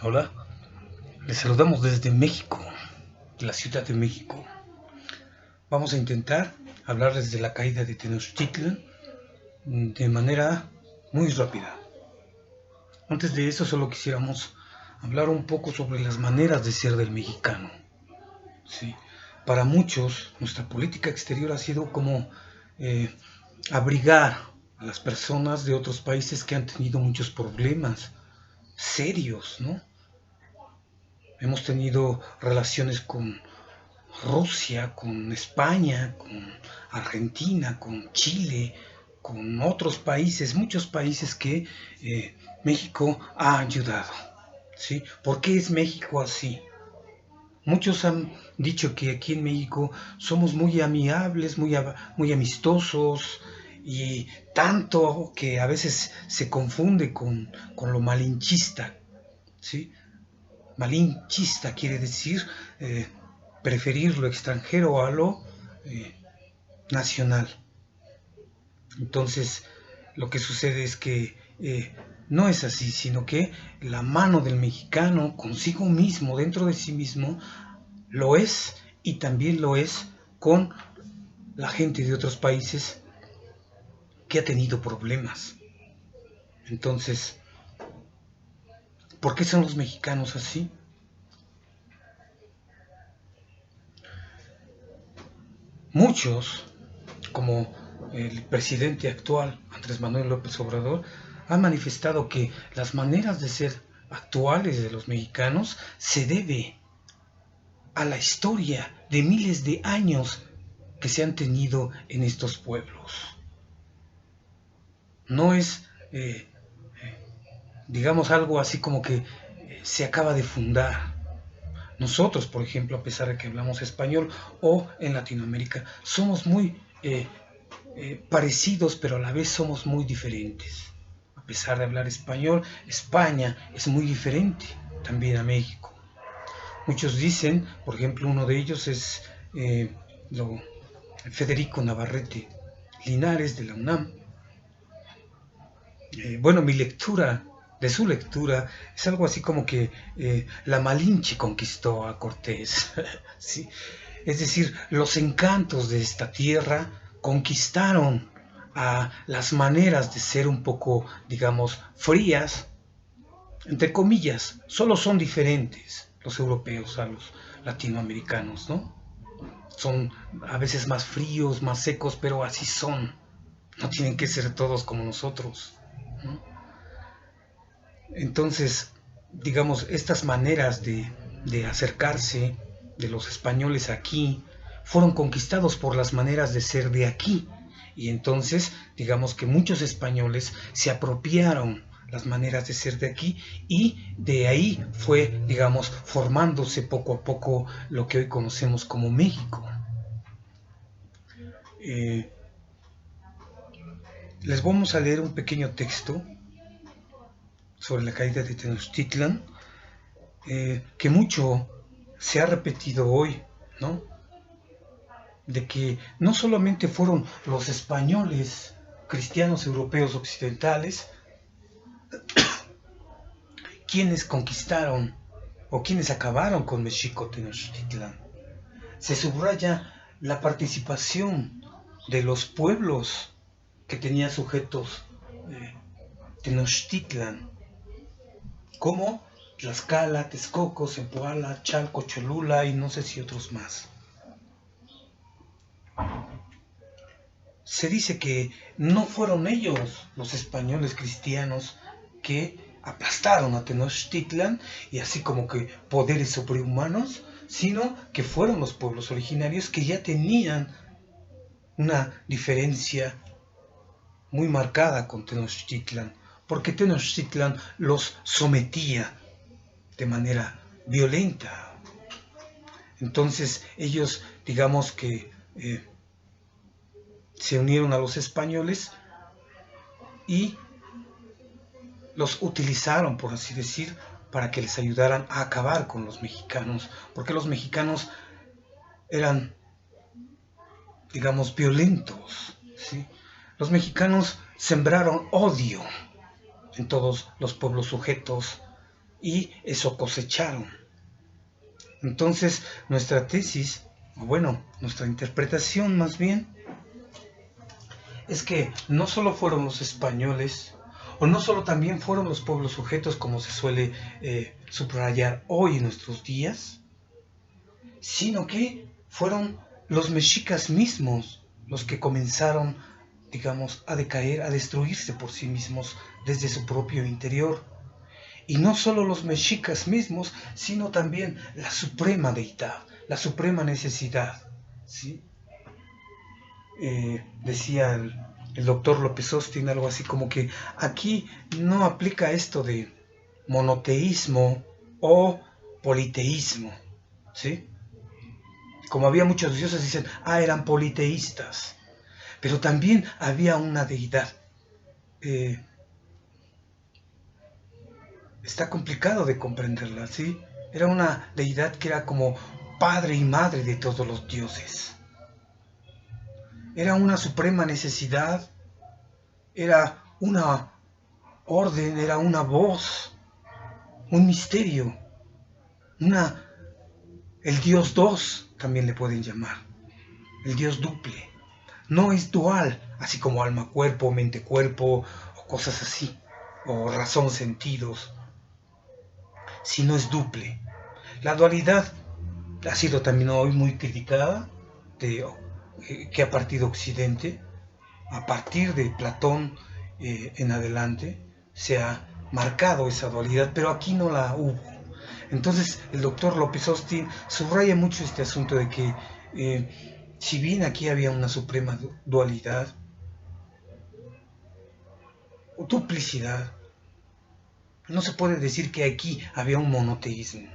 Hola, les saludamos desde México, la Ciudad de México. Vamos a intentar hablarles de la caída de Tenochtitlan de manera muy rápida. Antes de eso solo quisiéramos hablar un poco sobre las maneras de ser del mexicano. Sí. Para muchos, nuestra política exterior ha sido como abrigar a las personas de otros países que han tenido muchos problemas serios, ¿no? Hemos tenido relaciones con Rusia, con España, con Argentina, con Chile, con otros países, muchos países que México ha ayudado. ¿Sí? ¿Por qué es México así? Muchos han dicho que aquí en México somos muy amigables, muy amistosos y tanto que a veces se confunde con lo malinchista. ¿Sí? Malinchista quiere decir preferir lo extranjero a lo eh, nacional. Entonces, lo que sucede es que no es así, sino que la mano del mexicano consigo mismo, dentro de sí mismo, lo es y también lo es con la gente de otros países que ha tenido problemas. Entonces, ¿por qué son los mexicanos así? Muchos, como el presidente actual, Andrés Manuel López Obrador, ha manifestado que las maneras de ser actuales de los mexicanos se debe a la historia de miles de años que se han tenido en estos pueblos. No es, digamos, algo así como que se acaba de fundar. Nosotros, por ejemplo, a pesar de que hablamos español o en Latinoamérica, somos muy parecidos, pero a la vez somos muy diferentes. A pesar de hablar español, España es muy diferente también a México. Muchos dicen, por ejemplo, uno de ellos es Federico Navarrete Linares de la UNAM. Bueno, mi lectura, de su lectura, es algo así como que la Malinche conquistó a Cortés. ¿Sí? Es decir, los encantos de esta tierra conquistaron a las maneras de ser un poco, digamos, frías, entre comillas, solo son diferentes los europeos a los latinoamericanos, ¿no? Son a veces más fríos, más secos, pero así son. No tienen que ser todos como nosotros, ¿no? Entonces, digamos, estas maneras de acercarse de los españoles aquí fueron conquistados por las maneras de ser de aquí. Y entonces, digamos que muchos españoles se apropiaron las maneras de ser de aquí y de ahí fue, digamos, formándose poco a poco lo que hoy conocemos como México. Eh, Les vamos a leer un pequeño texto sobre la caída de Tenochtitlan, que mucho se ha repetido hoy, ¿no? De que no solamente fueron los españoles cristianos europeos occidentales quienes conquistaron o quienes acabaron con Mexico Tenochtitlan. Se subraya la participación de los pueblos que tenían sujetos Tenochtitlan, como Tlaxcala, Texcoco, Zempoala, Chalco, Cholula y no sé si otros más. Se dice que no fueron ellos, los españoles cristianos, que aplastaron a Tenochtitlan y así como que poderes sobrehumanos, sino que fueron los pueblos originarios que ya tenían una diferencia muy marcada con Tenochtitlan, porque Tenochtitlan los sometía de manera violenta. Entonces ellos, digamos que se unieron a los españoles y los utilizaron, por así decir, para que les ayudaran a acabar con los mexicanos, porque los mexicanos eran, digamos, violentos, ¿sí? Los mexicanos sembraron odio en todos los pueblos sujetos y eso cosecharon. Entonces, nuestra tesis, o bueno, nuestra interpretación más bien, es que no solo fueron los españoles, o no solo también fueron los pueblos sujetos, como se suele subrayar hoy en nuestros días, sino que fueron los mexicas mismos los que comenzaron, digamos, a decaer, a destruirse por sí mismos desde su propio interior. Y no solo los mexicas mismos, sino también la suprema deidad, la suprema necesidad, ¿sí? Decía el doctor López Austin algo así como que aquí no aplica esto de monoteísmo o politeísmo, ¿sí? Como había muchos dioses, dicen, eran politeístas, pero también había una deidad. Está complicado de comprenderla, ¿sí? Era una deidad que era como padre y madre de todos los dioses. Era una suprema necesidad, era una orden, era una voz, un misterio, el Dios dos también le pueden llamar, el Dios duple. No es dual, así como alma-cuerpo, mente-cuerpo, o cosas así, o razón-sentidos, sino es duple. La dualidad ha sido también hoy muy criticada, que ha partido Occidente, a partir de Platón en adelante, se ha marcado esa dualidad, pero aquí no la hubo. Entonces el doctor López Austin subraya mucho este asunto de que si bien aquí había una suprema dualidad o duplicidad, no se puede decir que aquí había un monoteísmo.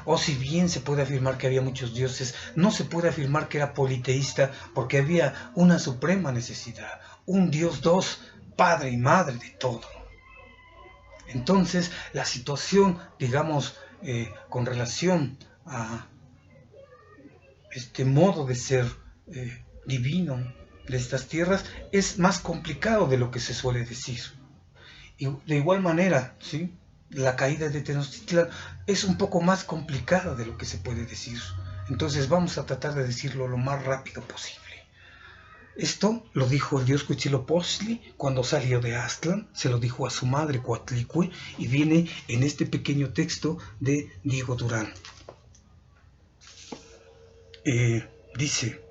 O si bien se puede afirmar que había muchos dioses, no se puede afirmar que era politeísta porque había una suprema necesidad, un Dios dos, padre y madre de todo. Entonces, la situación, digamos, con relación a este modo de ser divino de estas tierras, es más complicado de lo que se suele decir. Y de igual manera, ¿sí? La caída de Tenochtitlan es un poco más complicada de lo que se puede decir. Entonces vamos a tratar de decirlo lo más rápido posible. Esto lo dijo el dios Huitzilopochtli cuando salió de Aztlán, se lo dijo a su madre Coatlicue y viene en este pequeño texto de Diego Durán. Dice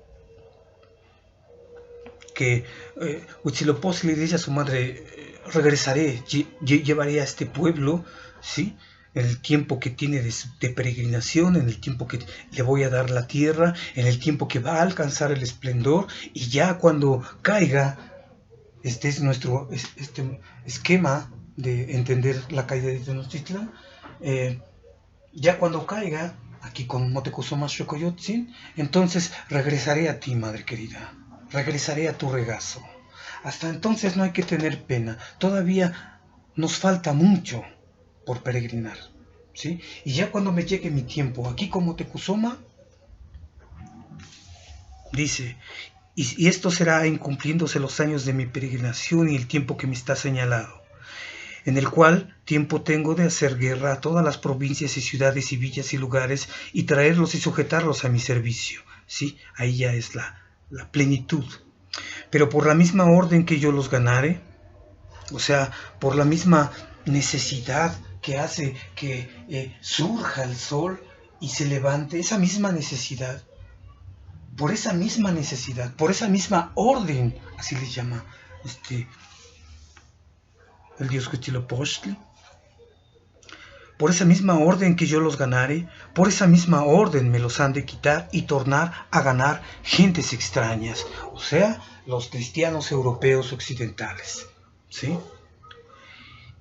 que Huitzilopochtli le dice a su madre, regresaré, llevaré a este pueblo, ¿sí? En el tiempo que tiene de peregrinación, en el tiempo que le voy a dar la tierra, en el tiempo que va a alcanzar el esplendor, y ya cuando caiga, este es nuestro esquema de entender la caída de Tenochtitlan, ya cuando caiga, aquí con Moctezuma Xocoyotzin, entonces regresaré a ti, madre querida, regresaré a tu regazo. Hasta entonces no hay que tener pena, todavía nos falta mucho por peregrinar, ¿sí? Y ya cuando me llegue mi tiempo aquí con Moctezuma, dice, y esto será en cumpliéndose los años de mi peregrinación y el tiempo que me está señalado, en el cual tiempo tengo de hacer guerra a todas las provincias y ciudades y villas y lugares y traerlos y sujetarlos a mi servicio, ¿sí? Ahí ya es la plenitud. Pero por la misma orden que yo los ganare, o sea, por la misma necesidad que hace que surja el sol y se levante, esa misma necesidad, por esa misma necesidad, por esa misma orden, así le llama el dios Huitzilopochtli, por esa misma orden que yo los ganare, por esa misma orden me los han de quitar y tornar a ganar gentes extrañas, o sea, los cristianos europeos occidentales, ¿sí?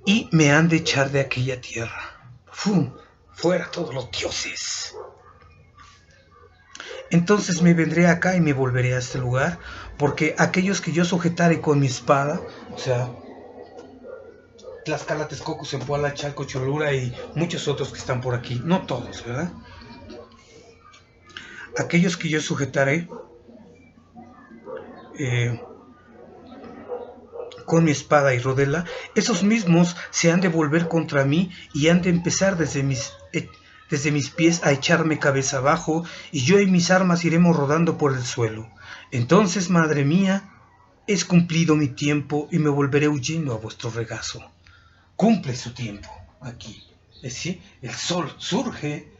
Y me han de echar de aquella tierra. ¡Fum! Fuera todos los dioses. Entonces me vendré acá y me volveré a este lugar, porque aquellos que yo sujetare con mi espada, o sea, Tlaxcala, Texcoco, Zempoala, Chalco, Cholula y muchos otros que están por aquí, no todos, ¿verdad? Aquellos que yo sujetaré con mi espada y rodela, esos mismos se han de volver contra mí y han de empezar desde mis pies a echarme cabeza abajo, y yo y mis armas iremos rodando por el suelo. Entonces, madre mía, es cumplido mi tiempo y me volveré huyendo a vuestro regazo. Cumple su tiempo aquí. Es decir, el sol surge,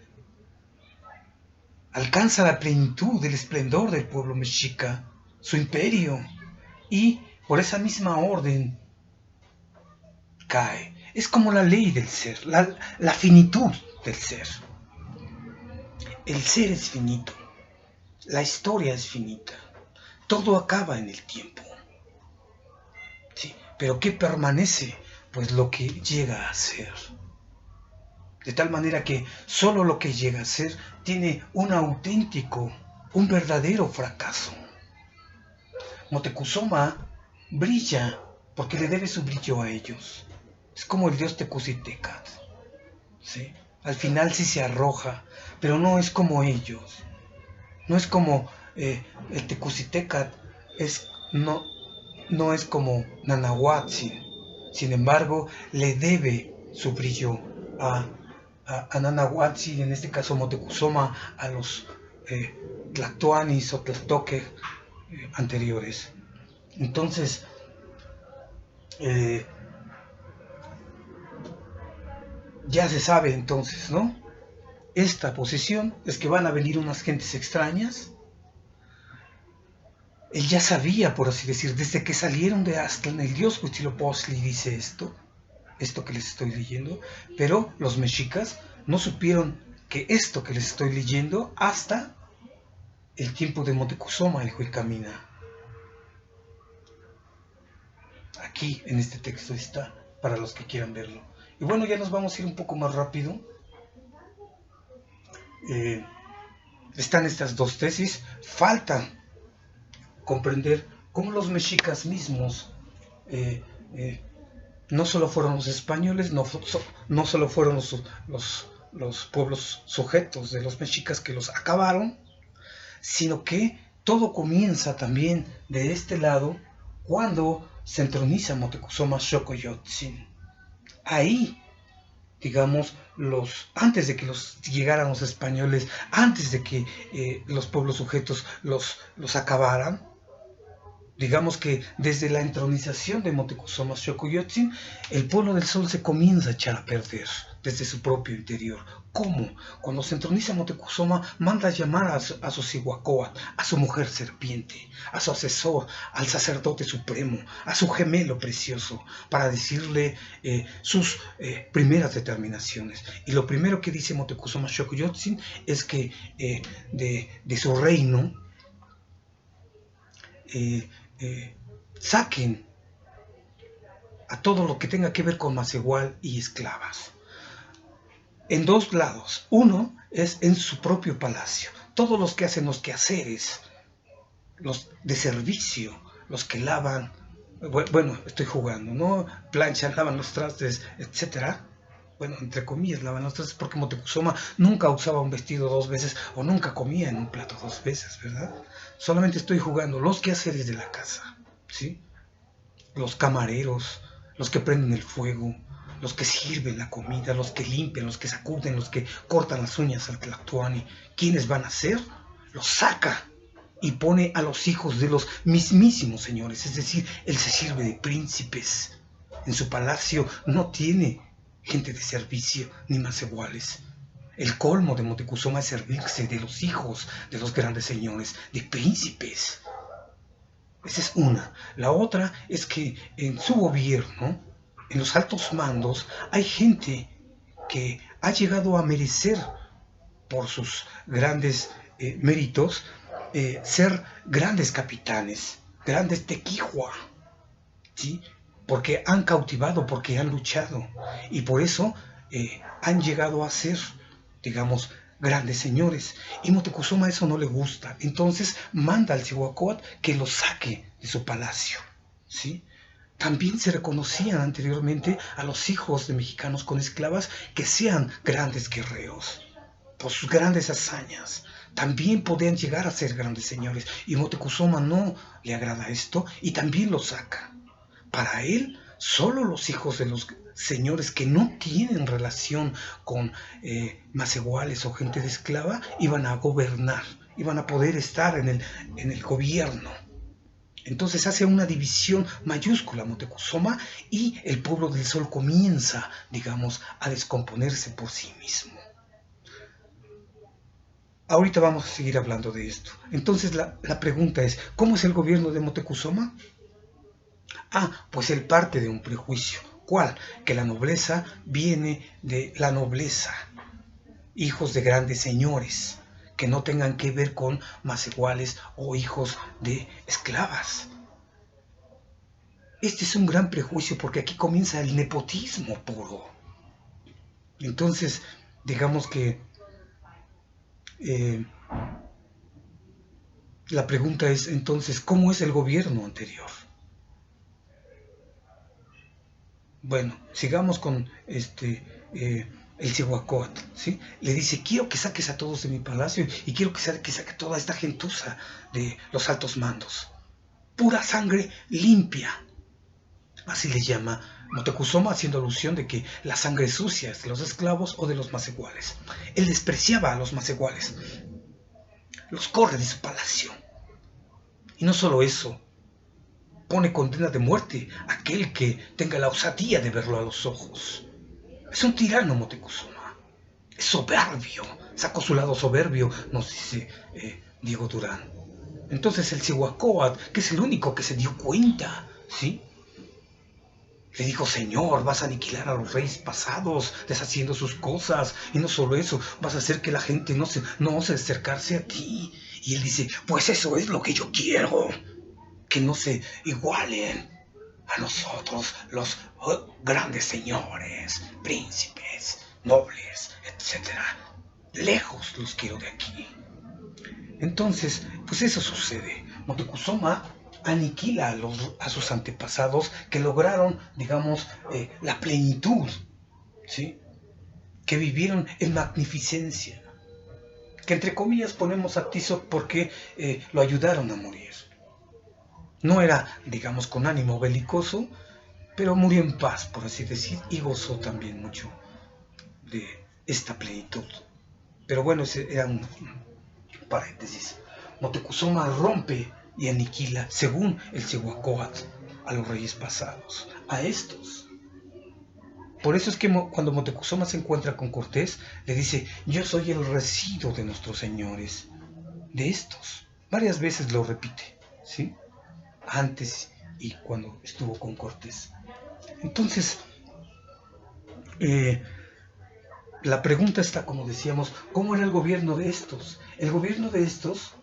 alcanza la plenitud del esplendor del pueblo mexica, su imperio, y por esa misma orden cae. Es como la ley del ser, la finitud del ser. El ser es finito, la historia es finita, todo acaba en el tiempo. ¿Sí? Pero ¿qué permanece? Pues lo que llega a ser. De tal manera que solo lo que llega a ser tiene un auténtico, un verdadero fracaso. Moctezuma brilla porque le debe su brillo a ellos. Es como el dios Tecusitecat. ¿Sí? Al final sí se arroja, pero no es como ellos. No es como el Tecusitecat, no es como Nanahuatzin. Sin embargo, le debe su brillo a Nanahuatzin, en este caso Moctezuma, a los Tlatoanis o Tlatoque anteriores. Entonces, ya se sabe entonces, ¿no? Esta posición es que van a venir unas gentes extrañas. Él ya sabía, por así decir, desde que salieron de Aztlán, el dios Huitzilopochtli dice esto que les estoy leyendo, pero los mexicas no supieron que esto que les estoy leyendo hasta el tiempo de Moctezuma, el Huicamina. Aquí en este texto está, para los que quieran verlo. Y bueno, ya nos vamos a ir un poco más rápido. Están estas dos tesis. Falta comprender cómo los mexicas mismos no solo fueron los españoles, no solo fueron los pueblos sujetos de los mexicas que los acabaron, sino que todo comienza también de este lado cuando se entroniza Moctezuma Xocoyotzin. Ahí, digamos, antes de que llegaran los españoles, antes de que los pueblos sujetos los acabaran, digamos que desde la entronización de Moctezuma Xocoyotzin, el pueblo del sol se comienza a echar a perder desde su propio interior. ¿Cómo? Cuando se entroniza Moctezuma, manda a llamar a su Cihuacóatl, a su mujer serpiente, a su asesor, al sacerdote supremo, a su gemelo precioso, para decirle sus primeras determinaciones. Y lo primero que dice Moctezuma Xocoyotzin es que de su reino saquen a todo lo que tenga que ver con Macehual y esclavas. En dos lados. Uno es en su propio palacio. Todos los que hacen los quehaceres, los de servicio, los que lavan, bueno, estoy jugando, ¿no? Planchan, lavan los trastes, etcétera. Bueno, entre comillas, lavan los trastes, porque Moctezuma nunca usaba un vestido dos veces o nunca comía en un plato dos veces, ¿verdad? Solamente estoy jugando los quehaceres de la casa, ¿sí? Los camareros, los que prenden el fuego, los que sirven la comida, los que limpian, los que sacuden, los que cortan las uñas al Tlatoani. ¿Quiénes van a ser? Los saca y pone a los hijos de los mismísimos señores, es decir, él se sirve de príncipes. En su palacio no tiene gente de servicio ni más iguales. El colmo de Moctezuma es servirse de los hijos de los grandes señores, de príncipes. Esa es una. La otra es que en su gobierno, en los altos mandos, hay gente que ha llegado a merecer, por sus grandes méritos, ser grandes capitanes, grandes tequihua, ¿sí? Porque han cautivado, porque han luchado, y por eso han llegado a ser, digamos, grandes señores. Y Moctezuma eso no le gusta. Entonces manda al Cihuacóatl que lo saque de su palacio, ¿sí? También se reconocían anteriormente a los hijos de mexicanos con esclavas que sean grandes guerreros, por sus grandes hazañas. También podían llegar a ser grandes señores. Y Moctezuma no le agrada esto y también lo saca. para él, solo los hijos de los señores que no tienen relación con más iguales o gente de esclava iban a gobernar, iban a poder estar en el gobierno. Entonces hace una división mayúscula Moctezuma y el pueblo del sol comienza, digamos, a descomponerse por sí mismo. Ahorita vamos a seguir hablando de esto. Entonces la pregunta es, ¿cómo es el gobierno de Moctezuma? Pues él parte de un prejuicio. ¿Cuál? Que la nobleza viene de la nobleza, hijos de grandes señores, que no tengan que ver con más iguales o hijos de esclavas. Este es un gran prejuicio porque aquí comienza el nepotismo puro. Entonces, digamos que la pregunta es entonces, ¿cómo es el gobierno anterior? Bueno, sigamos con el Cihuacóatl, ¿sí? Le dice, quiero que saques a todos de mi palacio y quiero que saque toda esta gentuza de los altos mandos. Pura sangre limpia. Así le llama Moctezuma, haciendo alusión de que la sangre sucia es de los esclavos o de los más iguales. Él despreciaba a los más iguales. Los corre de su palacio. Y no solo eso, pone condena de muerte a aquel que tenga la osadía de verlo a los ojos. Es un tirano Moctezuma. Es soberbio. Sacó su lado soberbio, nos dice Diego Durán. Entonces el Cihuacóatl, que es el único que se dio cuenta, ¿sí? Le dijo, Señor, vas a aniquilar a los reyes pasados, deshaciendo sus cosas. Y no solo eso, vas a hacer que la gente no ose acercarse a ti. Y él dice, pues eso es lo que yo quiero. Que no se igualen a nosotros, los grandes señores, príncipes, nobles, etc. Lejos los quiero de aquí. Entonces, pues eso sucede. Moctezuma aniquila a sus antepasados que lograron, digamos, la plenitud, ¿sí? Que vivieron en magnificencia, que entre comillas ponemos a Tizoc porque lo ayudaron a morir. No era, digamos, con ánimo belicoso, pero murió en paz, por así decir, y gozó también mucho de esta plenitud. Pero bueno, ese era un paréntesis. Moctezuma rompe y aniquila, según el Cihuacóatl, a los reyes pasados, a estos. Por eso es que cuando Moctezuma se encuentra con Cortés, le dice, yo soy el residuo de nuestros señores, de estos. Varias veces lo repite, ¿sí? Antes y cuando estuvo con Cortés. Entonces, la pregunta está, como decíamos, ¿cómo era el gobierno de estos? El gobierno de estos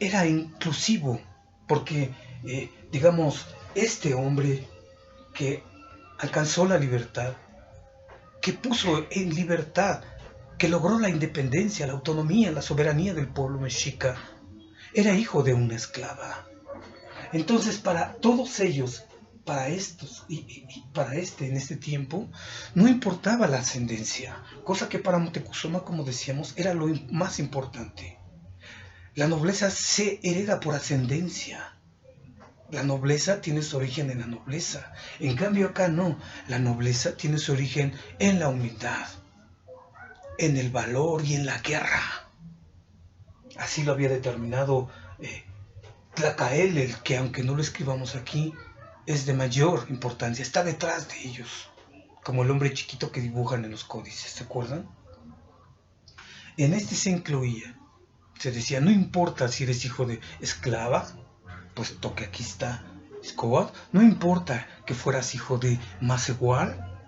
era inclusivo, porque, digamos, este hombre que alcanzó la libertad, que puso en libertad, que logró la independencia, la autonomía, la soberanía del pueblo mexica, era hijo de una esclava. Entonces, para todos ellos, para estos y para en este tiempo, no importaba la ascendencia, cosa que para Moctezuma, como decíamos, era lo más importante. La nobleza se hereda por ascendencia. La nobleza tiene su origen en la nobleza. En cambio acá no. La nobleza tiene su origen en la humildad, en el valor y en la guerra. Así lo había determinado Tlacael, el que aunque no lo escribamos aquí, es de mayor importancia. Está detrás de ellos, como el hombre chiquito que dibujan en los códices, ¿se acuerdan? En este se incluía, se decía, no importa si eres hijo de esclava, puesto que aquí está Escobar, no importa que fueras hijo de más igual,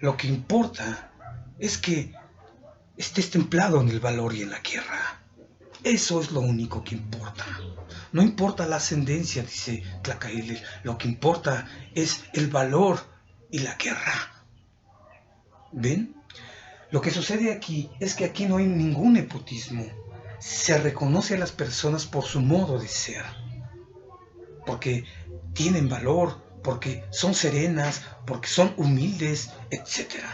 lo que importa es que estés templado en el valor y en la guerra. Eso es lo único que importa. No importa la ascendencia, dice Tlacael, lo que importa es el valor y la guerra. ¿Ven? Lo que sucede aquí es que aquí no hay ningún nepotismo. Se reconoce a las personas por su modo de ser, porque tienen valor, porque son serenas, porque son humildes, etc.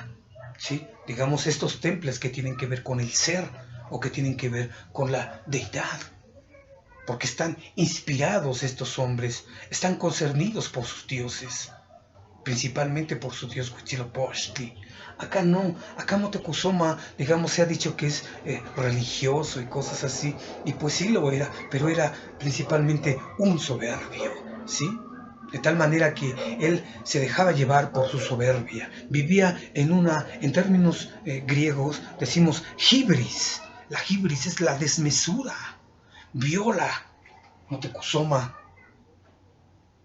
¿Sí? Digamos, estos templos que tienen que ver con el ser o que tienen que ver con la deidad. porque están inspirados estos hombres, están concernidos por sus dioses, principalmente por su dios Huitzilopochtli. Acá no, acá Moctezuma, digamos, se ha dicho que es religioso y cosas así, y pues sí lo era, pero era principalmente un soberbio, ¿sí? De tal manera que él se dejaba llevar por su soberbia, vivía en términos griegos, decimos hibris. La hibris es la desmesura, viola Moctezuma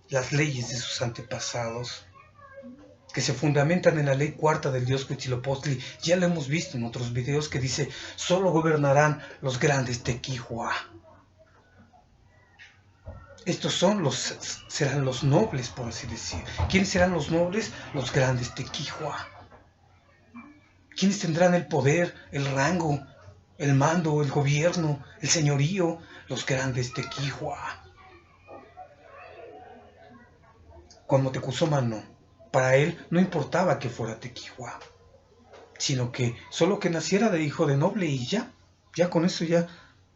las leyes de sus antepasados, que se fundamentan en la ley cuarta del dios Huitzilopochtli. Ya lo hemos visto en otros videos, que dice: solo gobernarán los grandes Tequihua. Estos serán los nobles, por así decir. ¿Quiénes serán los nobles? Los grandes Tequihua. ¿Quiénes tendrán el poder, el rango, el mando, el gobierno, el señorío? Los grandes Tequihua. Con Moctezuma no. Para él no importaba que fuera Tequihua, sino que solo que naciera de hijo de noble y ya con eso ya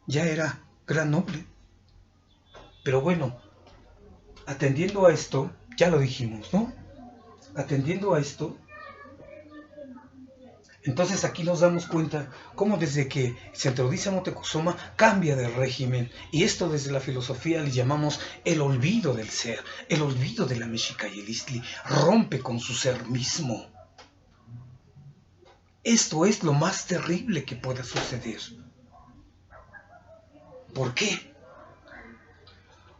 era gran noble. Pero bueno, atendiendo a esto, ya lo dijimos, ¿no? Atendiendo a esto, entonces aquí nos damos cuenta cómo desde que se introduce a Moctezuma cambia de régimen, y esto desde la filosofía le llamamos el olvido del ser, el olvido de la Mexica y el Istli, rompe con su ser mismo. Esto es lo más terrible que pueda suceder. ¿Por qué?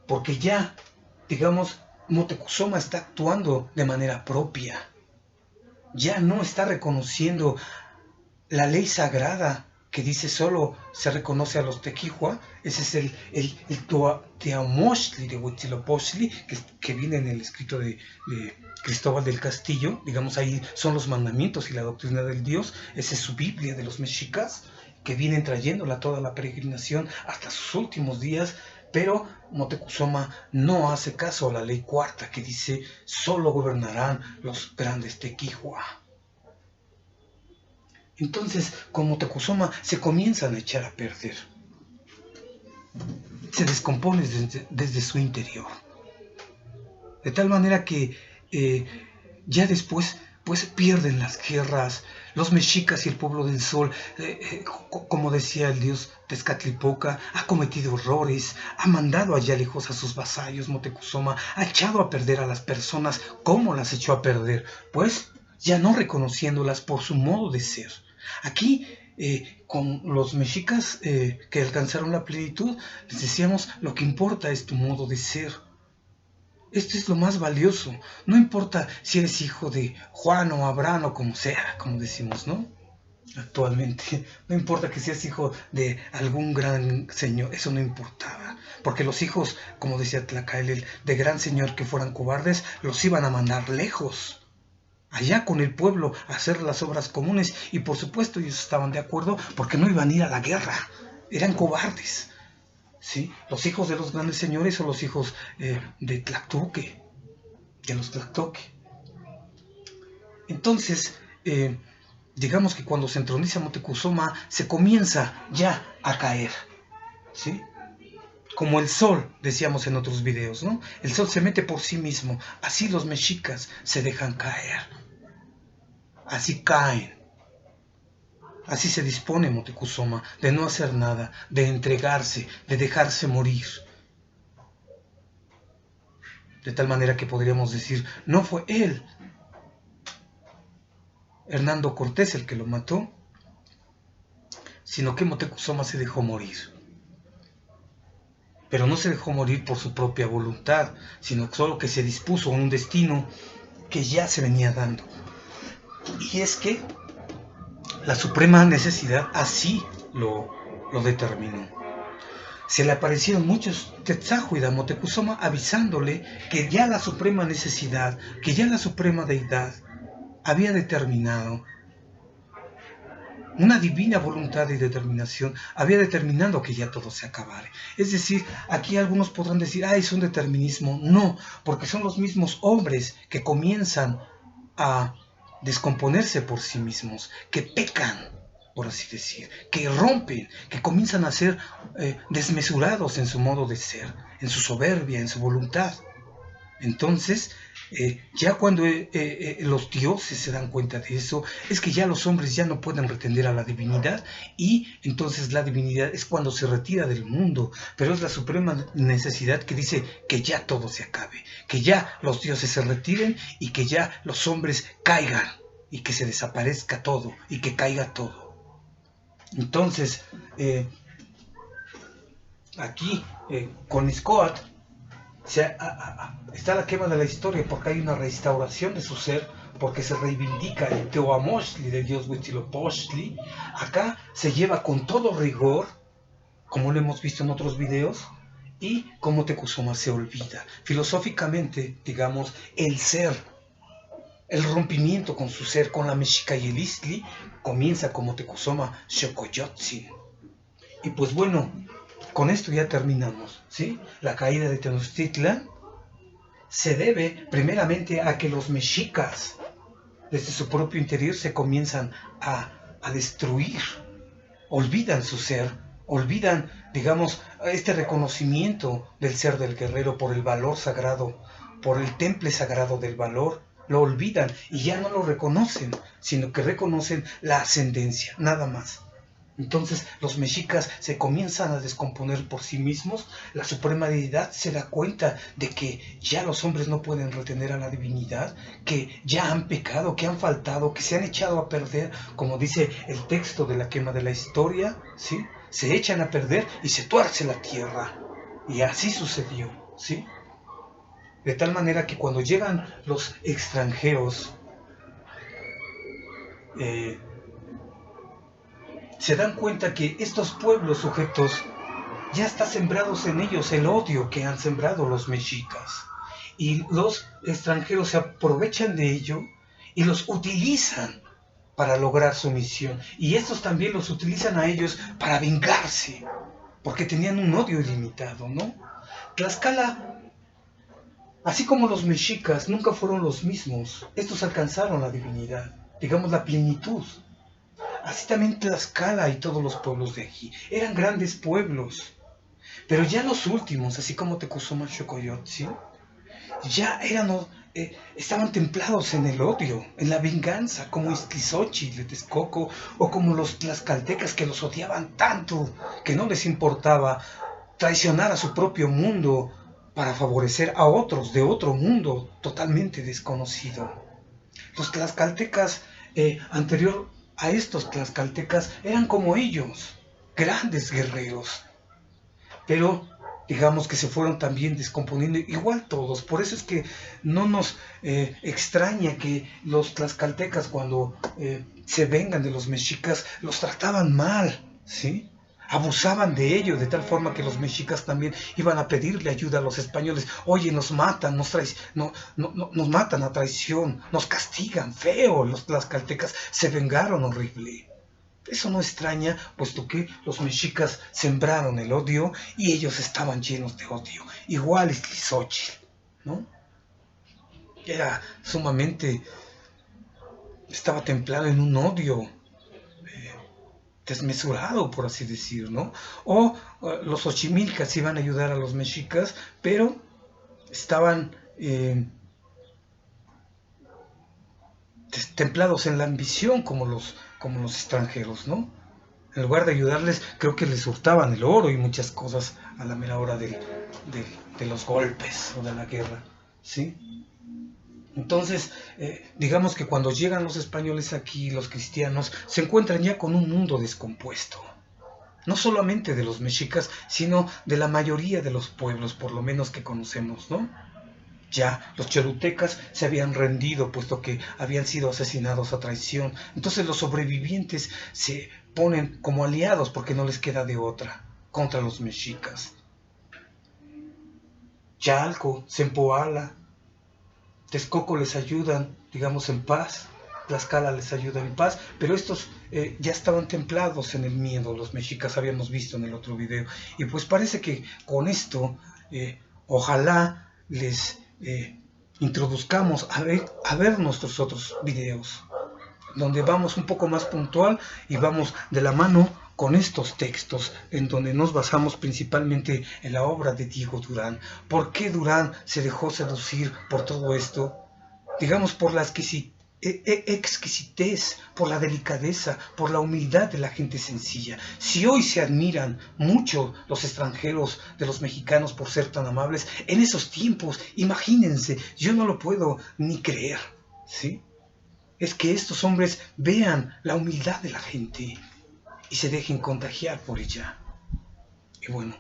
Porque ya, digamos, Moctezuma está actuando de manera propia. Ya no está reconociendo la ley sagrada que dice solo se reconoce a los Tequihua. Ese es el Teamochtli de Huitzilopochtli, que viene en el escrito de Cristóbal del Castillo. Digamos, ahí son los mandamientos y la doctrina del Dios. Esa es su Biblia de los mexicas, que vienen trayéndola toda la peregrinación hasta sus últimos días. Pero Moctezuma no hace caso a la ley cuarta, que dice solo gobernarán los grandes Tequihua. Entonces, con Moctezuma se comienzan a echar a perder. Se descompone desde su interior. De tal manera que ya después pues pierden las guerras. Los mexicas y el pueblo del sol, como decía el dios Tezcatlipoca, ha cometido errores, ha mandado allá lejos a sus vasallos. Moctezuma ha echado a perder a las personas. ¿Cómo las echó a perder? Pues ya no reconociéndolas por su modo de ser. Aquí, con los mexicas que alcanzaron la plenitud, les decíamos: lo que importa es tu modo de ser. Esto es lo más valioso. No importa si eres hijo de Juan o Abraham o como sea, como decimos, ¿no? Actualmente. No importa que seas hijo de algún gran señor, eso no importaba. Porque los hijos, como decía Tlacaelel, de gran señor que fueran cobardes, los iban a mandar lejos, allá con el pueblo, a hacer las obras comunes. Y por supuesto ellos estaban de acuerdo, porque no iban a ir a la guerra. Eran cobardes. ¿Sí? Los hijos de los grandes señores o los hijos de Tlactoque, de los Tlactoque. Entonces, digamos que cuando se entroniza Moctezuma, se comienza ya a caer, ¿sí? Como el sol, decíamos en otros videos, ¿no? El sol se mete por sí mismo. Así los mexicas se dejan caer. Así caen. Así se dispone Moctezuma de no hacer nada, de entregarse, de dejarse morir. De tal manera que podríamos decir, no fue él, Hernando Cortés, el que lo mató, sino que Moctezuma se dejó morir. Pero no se dejó morir por su propia voluntad, sino solo que se dispuso a un destino que ya se venía dando. Y es que la suprema necesidad así lo determinó. Se le aparecieron muchos Tetzahuida a Moctezuma avisándole que ya la suprema necesidad, que ya la suprema deidad había determinado, una divina voluntad y determinación había determinado que ya todo se acabara. Es decir, aquí algunos podrán decir, es un determinismo. No, porque son los mismos hombres que comienzan a descomponerse por sí mismos, que pecan. por así decir, que rompen, que comienzan a ser desmesurados en su modo de ser, en su soberbia, en su voluntad. Entonces, ya cuando los dioses se dan cuenta de eso, es que ya los hombres ya no pueden retender a la divinidad, y entonces la divinidad es cuando se retira del mundo, pero es la suprema necesidad que dice que ya todo se acabe, que ya los dioses se retiren y que ya los hombres caigan y que se desaparezca todo y que caiga todo. Entonces, aquí con Scott está la quema de la historia, porque hay una restauración de su ser, porque se reivindica el Teoamoshli de Dios Huitzilopochtli. Acá se lleva con todo rigor, como lo hemos visto en otros videos, y como Tecuzoma se olvida. Filosóficamente, digamos, el ser, el rompimiento con su ser, con la Mexica y el Istli, comienza como Tecuzoma Xocoyotzin. Y pues bueno, con esto ya terminamos, ¿sí? La caída de Tenochtitlan se debe primeramente a que los mexicas, desde su propio interior, se comienzan a destruir, olvidan su ser, olvidan, digamos, este reconocimiento del ser del guerrero por el valor sagrado, por el temple sagrado del valor, lo olvidan y ya no lo reconocen, sino que reconocen la ascendencia, nada más. Entonces los mexicas se comienzan a descomponer por sí mismos. La suprema deidad se da cuenta de que ya los hombres no pueden retener a la divinidad, que ya han pecado, que han faltado, que se han echado a perder, como dice el texto de la quema de la historia, ¿sí? Se echan a perder y se tuerce la tierra. Y así sucedió, ¿sí? De tal manera que cuando llegan los extranjeros, se dan cuenta que estos pueblos sujetos ya está sembrados en ellos el odio que han sembrado los mexicas. Y los extranjeros se aprovechan de ello y los utilizan para lograr su misión. Y estos también los utilizan a ellos para vengarse, porque tenían un odio ilimitado, ¿no? Tlaxcala, así como los mexicas, nunca fueron los mismos. Estos alcanzaron la divinidad, digamos la plenitud. Así también Tlaxcala y todos los pueblos de aquí. Eran grandes pueblos. Pero ya los últimos, así como Tecuzoma Xocoyotzin, ya estaban templados en el odio, en la venganza, como Iztlizóchitl de Texcoco, o como los tlaxcaltecas, que los odiaban tanto que no les importaba traicionar a su propio mundo para favorecer a otros de otro mundo totalmente desconocido. Los tlaxcaltecas, anterior a estos tlaxcaltecas, eran como ellos, grandes guerreros, pero digamos que se fueron también descomponiendo igual todos. Por eso es que no nos extraña que los tlaxcaltecas, cuando se vengan de los mexicas, los trataban mal, ¿sí? Abusaban de ello, de tal forma que los mexicas también iban a pedirle ayuda a los españoles. Oye, nos matan, nos matan a traición, nos castigan feo. Los tlaxcaltecas se vengaron horrible. Eso no extraña, puesto que los mexicas sembraron el odio y ellos estaban llenos de odio. Igual Iztlizóchitl, ¿no? Era sumamente, estaba templado en un odio desmesurado, por así decir, ¿no? O los Xochimilcas iban a ayudar a los mexicas, pero estaban templados en la ambición como los extranjeros, ¿no? En lugar de ayudarles, creo que les hurtaban el oro y muchas cosas a la mera hora de los golpes o de la guerra, ¿sí? Entonces, digamos que cuando llegan los españoles aquí, los cristianos, se encuentran ya con un mundo descompuesto. No solamente de los mexicas, sino de la mayoría de los pueblos, por lo menos que conocemos, ¿no? Ya los cholutecas se habían rendido, puesto que habían sido asesinados a traición. Entonces los sobrevivientes se ponen como aliados, porque no les queda de otra, contra los mexicas. Chalco, Zempoala, Texcoco les ayudan, digamos, en paz. Tlaxcala les ayuda en paz, pero estos ya estaban templados en el miedo. Los mexicas habíamos visto en el otro video. Y pues parece que con esto, ojalá les introduzcamos a ver nuestros otros videos. donde vamos un poco más puntual y vamos de la mano con estos textos, en donde nos basamos principalmente en la obra de Diego Durán. ¿Por qué Durán se dejó seducir por todo esto? Digamos, por la exquisitez, por la delicadeza, por la humildad de la gente sencilla. Si hoy se admiran mucho los extranjeros de los mexicanos por ser tan amables, en esos tiempos, imagínense, yo no lo puedo ni creer, ¿sí? Es que estos hombres vean la humildad de la gente y se dejen contagiar por ella. Y bueno,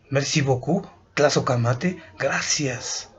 merci beaucoup, Tlazokamate, gracias.